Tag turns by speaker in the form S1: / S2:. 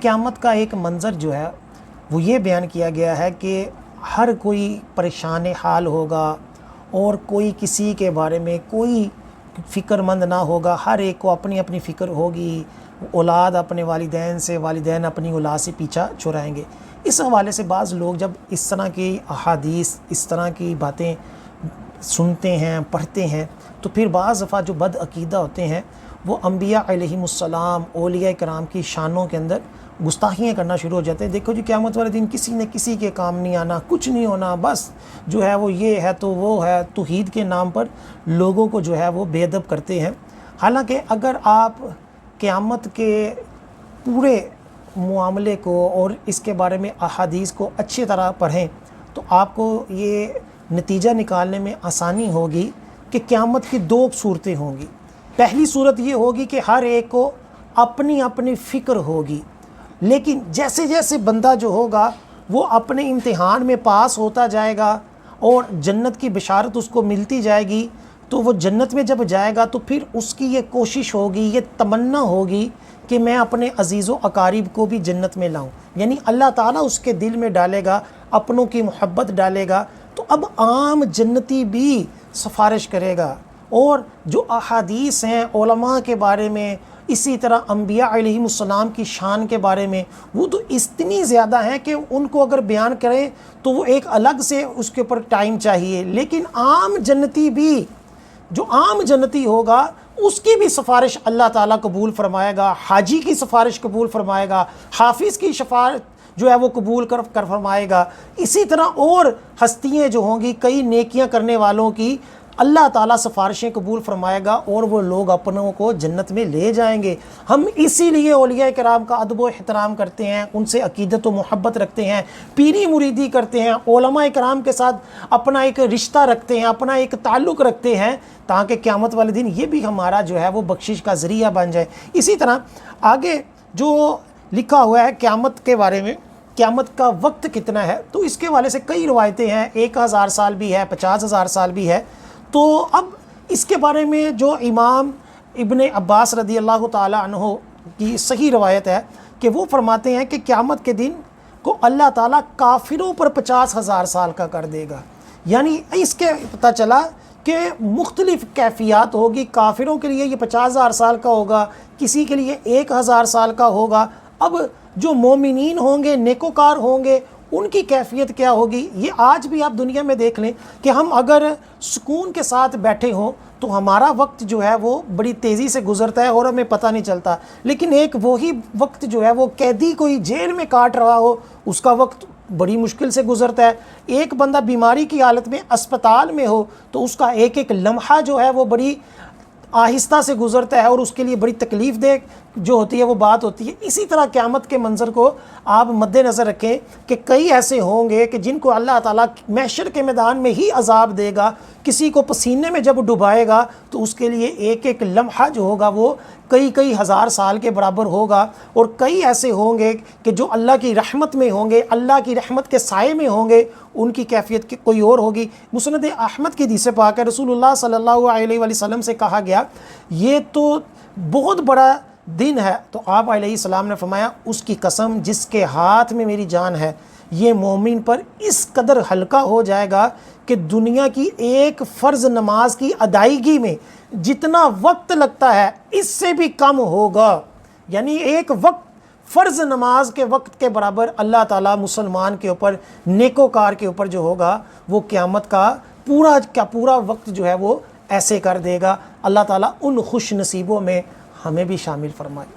S1: قیامت کا ایک منظر جو ہے وہ یہ بیان کیا گیا ہے کہ ہر کوئی پریشان حال ہوگا اور کوئی کسی کے بارے میں کوئی فکر مند نہ ہوگا، ہر ایک کو اپنی اپنی فکر ہوگی، اولاد اپنے والدین سے، والدین اپنی اولاد سے پیچھا چھڑائیں گے۔ اس حوالے سے بعض لوگ جب اس طرح کی احادیث، اس طرح کی باتیں سنتے ہیں، پڑھتے ہیں، تو پھر بعض دفعہ جو بد عقیدہ ہوتے ہیں وہ انبیاء علیہم السلام، اولیاء کرام کی شانوں کے اندر گستاخیاں کرنا شروع ہو جاتے ہیں۔ دیکھو جی قیامت والے دن کسی نے کسی کے کام نہیں آنا، کچھ نہیں ہونا، بس جو ہے وہ یہ ہے تو وہ ہے، توحید کے نام پر لوگوں کو جو ہے وہ بے ادب کرتے ہیں۔ حالانکہ اگر آپ قیامت کے پورے معاملے کو اور اس کے بارے میں احادیث کو اچھی طرح پڑھیں تو آپ کو یہ نتیجہ نکالنے میں آسانی ہوگی کہ قیامت کی دو صورتیں ہوں گی۔ پہلی صورت یہ ہوگی کہ ہر ایک کو اپنی اپنی فکر ہوگی، لیکن جیسے جیسے بندہ جو ہوگا وہ اپنے امتحان میں پاس ہوتا جائے گا اور جنت کی بشارت اس کو ملتی جائے گی، تو وہ جنت میں جب جائے گا تو پھر اس کی یہ کوشش ہوگی، یہ تمنا ہوگی کہ میں اپنے عزیز و اقارب کو بھی جنت میں لاؤں، یعنی اللہ تعالیٰ اس کے دل میں ڈالے گا، اپنوں کی محبت ڈالے گا، تو اب عام جنتی بھی سفارش کرے گا۔ اور جو احادیث ہیں علماء کے بارے میں، اسی طرح انبیاء علیہم السلام کی شان کے بارے میں، وہ تو اتنی زیادہ ہیں کہ ان کو اگر بیان کریں تو وہ ایک الگ سے اس کے اوپر ٹائم چاہیے، لیکن عام جنتی بھی، جو عام جنتی ہوگا اس کی بھی سفارش اللہ تعالیٰ قبول فرمائے گا، حاجی کی سفارش قبول فرمائے گا، حافظ کی شفاعت جو ہے وہ قبول کر فرمائے گا۔ اسی طرح اور ہستیاں جو ہوں گی، کئی نیکیاں کرنے والوں کی اللہ تعالیٰ سفارشیں قبول فرمائے گا اور وہ لوگ اپنوں کو جنت میں لے جائیں گے۔ ہم اسی لیے اولیاء کرام کا ادب و احترام کرتے ہیں، ان سے عقیدت و محبت رکھتے ہیں، پیری مریدی کرتے ہیں، علماء کرام کے ساتھ اپنا ایک رشتہ رکھتے ہیں، اپنا ایک تعلق رکھتے ہیں، تاکہ قیامت والے دن یہ بھی ہمارا جو ہے وہ بخشش کا ذریعہ بن جائے۔ اسی طرح آگے جو لکھا ہوا ہے قیامت کے بارے میں، قیامت کا وقت کتنا ہے، تو اس کے حوالے سے کئی روایتیں ہیں، 1000 سال بھی ہے، 50,000 سال بھی ہے۔ تو اب اس کے بارے میں جو امام ابن عباس رضی اللہ تعالی عنہ کی صحیح روایت ہے کہ وہ فرماتے ہیں کہ قیامت کے دن کو اللہ تعالیٰ کافروں پر 50,000 سال کا کر دے گا، یعنی اس کے پتہ چلا کہ مختلف کیفیات ہوگی، کافروں کے لیے یہ 50,000 سال کا ہوگا، کسی کے لیے 1000 سال کا ہوگا۔ اب جو مومنین ہوں گے، نیکوکار ہوں گے، ان کی کیفیت کیا ہوگی؟ یہ آج بھی آپ دنیا میں دیکھ لیں کہ ہم اگر سکون کے ساتھ بیٹھے ہوں تو ہمارا وقت جو ہے وہ بڑی تیزی سے گزرتا ہے اور ہمیں پتہ نہیں چلتا، لیکن ایک وہی وقت جو ہے وہ قیدی کوئی جیل میں کاٹ رہا ہو، اس کا وقت بڑی مشکل سے گزرتا ہے۔ ایک بندہ بیماری کی حالت میں اسپتال میں ہو تو اس کا ایک ایک لمحہ جو ہے وہ بڑی آہستہ سے گزرتا ہے اور اس کے لیے بڑی تکلیف دہ جو ہوتی ہے وہ بات ہوتی ہے۔ اسی طرح قیامت کے منظر کو آپ مد نظر رکھیں کہ کئی ایسے ہوں گے کہ جن کو اللہ تعالیٰ محشر کے میدان میں ہی عذاب دے گا، کسی کو پسینے میں جب ڈبائے گا تو اس کے لیے ایک ایک لمحہ جو ہوگا وہ کئی ہزار سال کے برابر ہوگا، اور کئی ایسے ہوں گے کہ جو اللہ کی رحمت میں ہوں گے، اللہ کی رحمت کے سائے میں ہوں گے، ان کی کیفیت کوئی اور ہوگی۔ مسند احمد کی حدیث پاک ہے، رسول اللہ صلی اللہ علیہ وآلہ وسلم سے کہا گیا یہ تو بہت بڑا دن ہے، تو آپ علیہ السلام نے فرمایا اس کی قسم جس کے ہاتھ میں میری جان ہے، یہ مومن پر اس قدر ہلکا ہو جائے گا کہ دنیا کی ایک فرض نماز کی ادائیگی میں جتنا وقت لگتا ہے اس سے بھی کم ہوگا، یعنی ایک وقت فرض نماز کے وقت کے برابر اللہ تعالیٰ مسلمان کے اوپر، نیکوکار کے اوپر جو ہوگا وہ قیامت کا پورا وقت جو ہے وہ ایسے کر دے گا۔ اللہ تعالیٰ ان خوش نصیبوں میں ہمیں بھی شامل فرمائے۔